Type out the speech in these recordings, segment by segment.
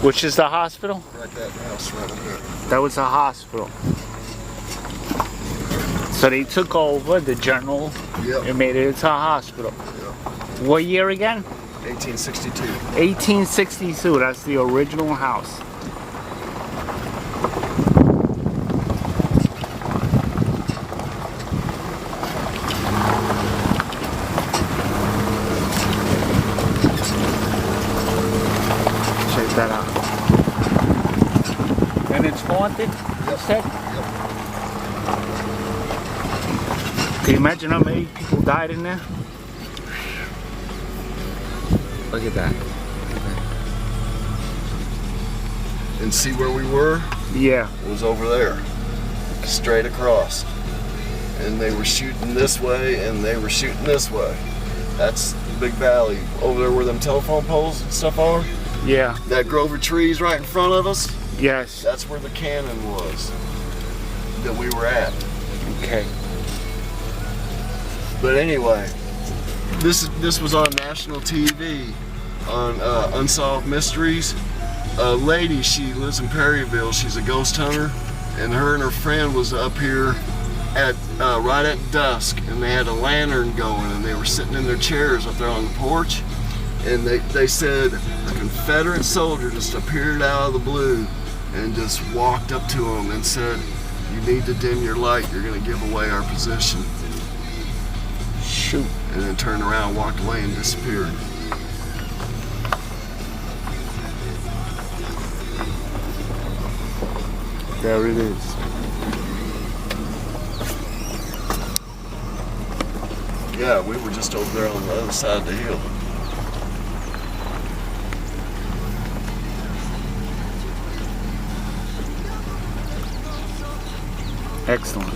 Which is the hospital? Right, that house right there. That was a hospital. So they took over the general and made it into a hospital. Yep. What year again? 1862. 1862. That's the original house. Check that out. And it's haunted, you said? Yep. Can you imagine how many people died in there? Look at that. And see where we were? Yeah. It was over there. Straight across. And they were shooting this way and they were shooting this way. That's the big valley. Over there where them telephone poles and stuff are. Yeah. That grove of trees right in front of us. Yes. That's where the cannon was that we were at. Okay. But anyway, this was on national TV on Unsolved Mysteries. A lady, she lives in Perryville. She's a ghost hunter, and her friend was up here at right at dusk, and they had a lantern going, and they were sitting in their chairs up there on the porch, and they said a Confederate soldier just appeared out of the blue and just walked up to them and said, "You need to dim your light. You're going to give away our position." Shoot. And then turned around, walked away, and disappeared. There it is. Yeah, we were just over there on the other side of the hill. Excellent.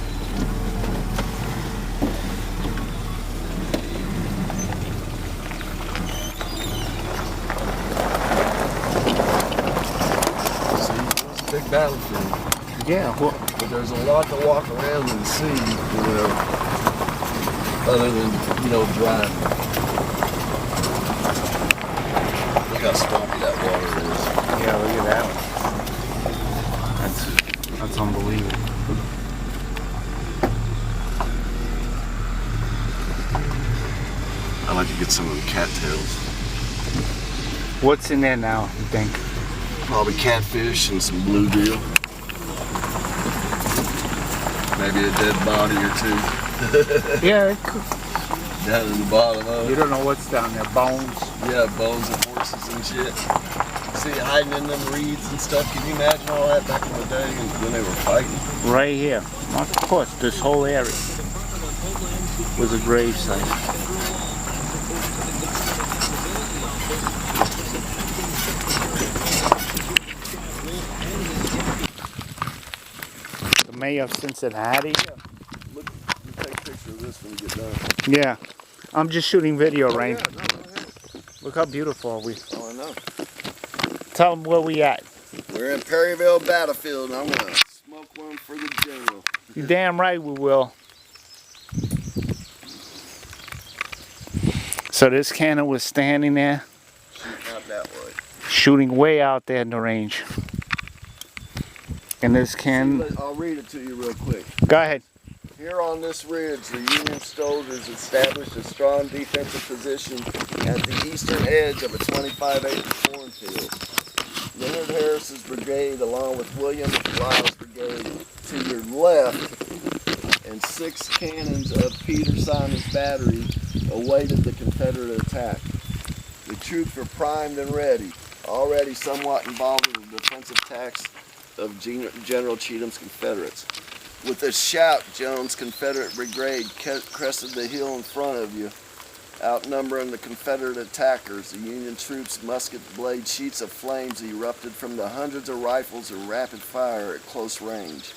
Big battlefield. Yeah, well, But there's a lot to walk around and see, other than, driving. Look how swampy that water is. yeah, look at that one. That's unbelievable. I like to get some of the cattails. What's in there now, you think? Probably catfish and some bluegill. Maybe a dead body or two. Yeah, it could. Down in the bottom of You it. don't know what's down there. Bones. Yeah, bones of horses and shit. See it hiding in them reeds and stuff. Can you imagine all that back in the day when they were fighting? Right here. Of course, this whole area was a grave site. The mayor of Cincinnati. Look, you take a picture of this when you get done. Yeah. I'm just shooting video, Rain. Yeah, no, go ahead. Look how beautiful we. Oh, I know. Tell them where we at. We're in Perryville Battlefield, and I'm gonna smoke one for the general. You damn right we will. So this cannon was standing there, Shooting out that way. shooting way out there in the range. And this cannon. I'll read it to you real quick. Go ahead. Here on this ridge, the Union soldiers established a strong defensive position at the eastern edge of a 25-acre cornfield. Leonard Harris's brigade, along with William Lyle's brigade, to your left, and 6 cannons of Peter Simon's battery awaited the Confederate attack. The troops were primed and ready, already somewhat involved in the defensive attacks of General Cheatham's Confederates. With a shout, Jones' Confederate brigade crested the hill in front of you, outnumbering the Confederate attackers. The Union troops' musket blade sheets of flames erupted from the hundreds of rifles of rapid fire at close range.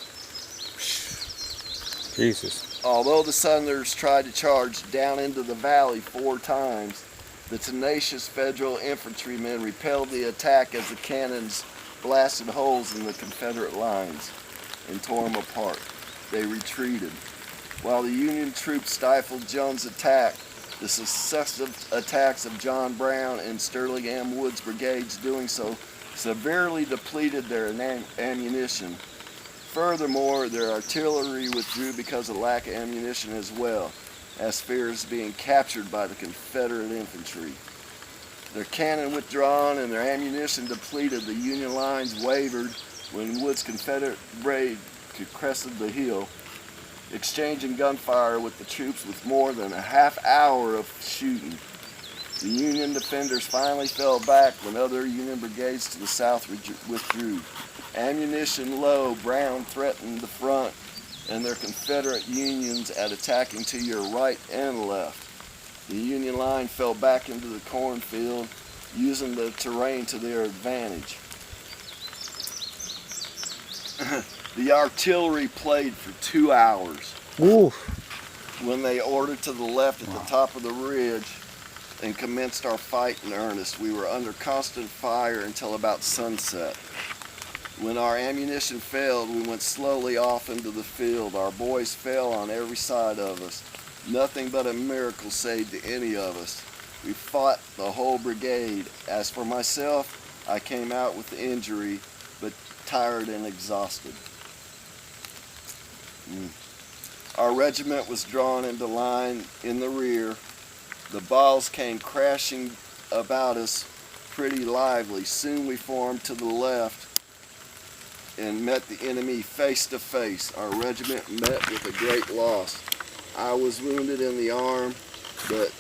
Jesus. Although the Southerners tried to charge down into the valley 4 times, the tenacious Federal infantrymen repelled the attack as the cannons blasted holes in the Confederate lines and tore them apart. They retreated. While the Union troops stifled Jones' attack, the successive attacks of John Brown and Sterling M. Wood's brigades doing so severely depleted their ammunition. Furthermore, their artillery withdrew because of lack of ammunition as well, as fears being captured by the Confederate infantry. Their cannon withdrawn and their ammunition depleted, the Union lines wavered when Wood's Confederate brigade crested the hill, exchanging gunfire with the troops with more than a half hour of shooting. The Union defenders finally fell back when other Union brigades to the south withdrew. Ammunition low, Brown threatened the front and their Confederate Unions at attacking to your right and left. The Union line fell back into the cornfield, using the terrain to their advantage. The artillery played for 2 hours. Oof. When they ordered to the left at the top of the ridge and commenced our fight in earnest, we were under constant fire until about sunset. When our ammunition failed, we went slowly off into the field. Our boys fell on every side of us. Nothing but a miracle saved any of us. We fought the whole brigade. As for myself, I came out with injury, but tired and exhausted. Our regiment was drawn into line in the rear. The balls came crashing about us pretty lively. Soon we formed to the left and met the enemy face to face. Our regiment met with a great loss. I was wounded in the arm, but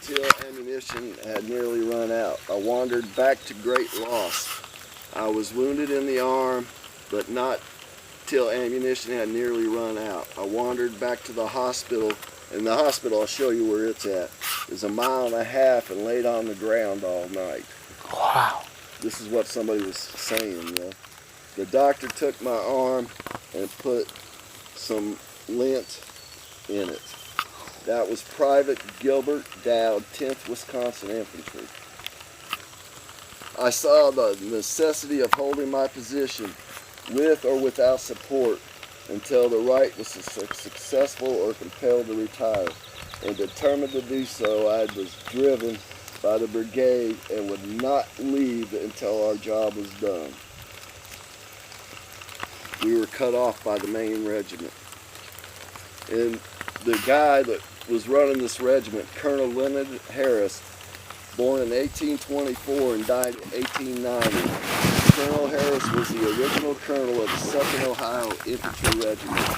till ammunition had nearly run out. I wandered back to great loss. I was wounded in the arm, but not till ammunition had nearly run out. I wandered back to the hospital, and the hospital, I'll show you where it's at, is 1.5 miles and laid on the ground all night. Wow. This is what somebody was saying, you know. The doctor took my arm and put some lint in it. That was Private Gilbert Dowd, 10th Wisconsin Infantry. I saw the necessity of holding my position with or without support until the right was successful or compelled to retire. And determined to do so, I was driven by the brigade and would not leave until our job was done. We were cut off by the main regiment. And the guy that was running this regiment, Colonel Leonard Harris, born in 1824 and died in 1890. Colonel Harris was the original colonel of the 2nd Ohio Infantry Regiment.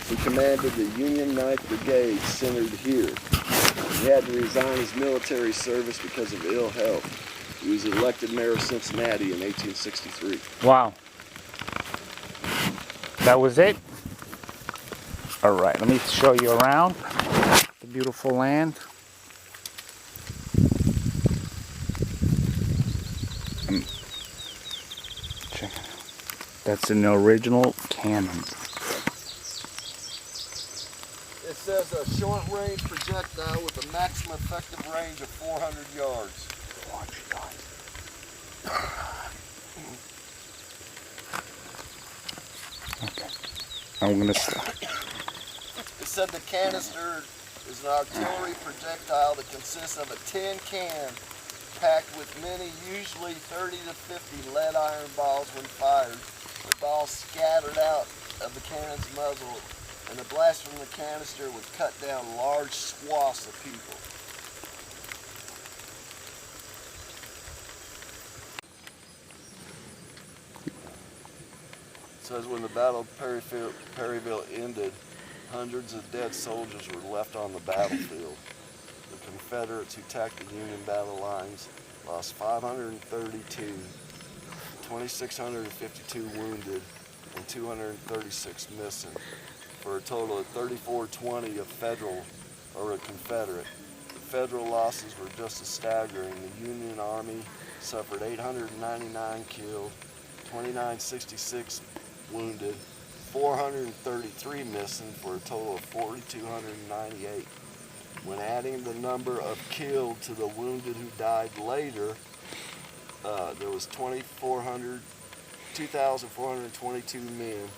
He commanded the Union 9th Brigade centered here. He had to resign his military service because of ill health. He was elected mayor of Cincinnati in 1863. Wow. That was it? All right, let me show you around the beautiful land. Check it out. That's an original cannon. It says a short-range projectile with a maximum effective range of 400 yards. 400 yards. Okay, I'm gonna stop. It said the canister is an artillery projectile that consists of a tin can packed with many, usually 30 to 50 lead iron balls when fired. The balls scattered out of the cannon's muzzle, and the blast from the canister would cut down large swaths of people. It says when the Battle of Perryville ended, hundreds of dead soldiers were left on the battlefield. The Confederates who attacked the Union battle lines lost 532, 2,652 wounded, and 236 missing, for a total of 3,420 of Federal or a Confederate. The Federal losses were just as staggering. The Union Army suffered 899 killed, 2,966 wounded, 433 missing, for a total of 4,298. When adding the number of killed to the wounded who died later, there was 2,422 men,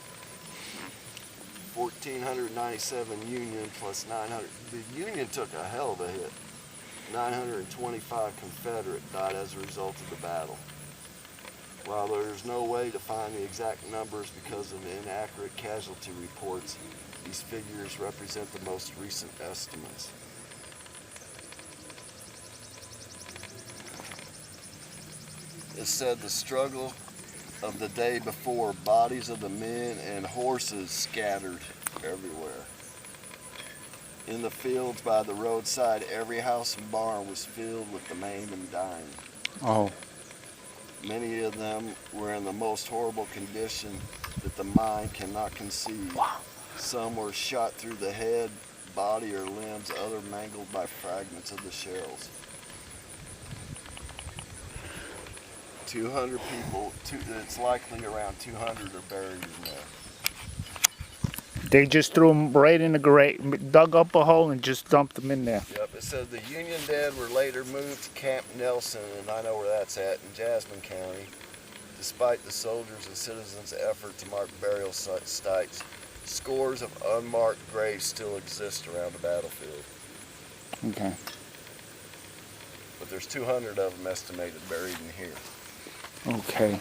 1,497 Union plus 900. The Union took a hell of a hit. 925 Confederate died as a result of the battle. While there's no way to find the exact numbers because of inaccurate casualty reports, these figures represent the most recent estimates. It said the struggle of the day before, bodies of the men and horses scattered everywhere. In the fields by the roadside, every house and barn was filled with the maimed and dying. Oh, Many of them were in the most horrible condition that the mind cannot conceive. Some were shot through the head, body, or limbs, others mangled by fragments of the shells. 200 people, it's likely around 200 are buried in there. they just threw them right in the grave, dug up a hole and just dumped them in there. Yep, it said the Union dead were later moved to Camp Nelson, and I know where that's at, in Jasmine County. Despite the soldiers' and citizens' effort to mark burial sites, scores of unmarked graves still exist around the battlefield. Okay. But there's 200 of them estimated buried in here. Okay.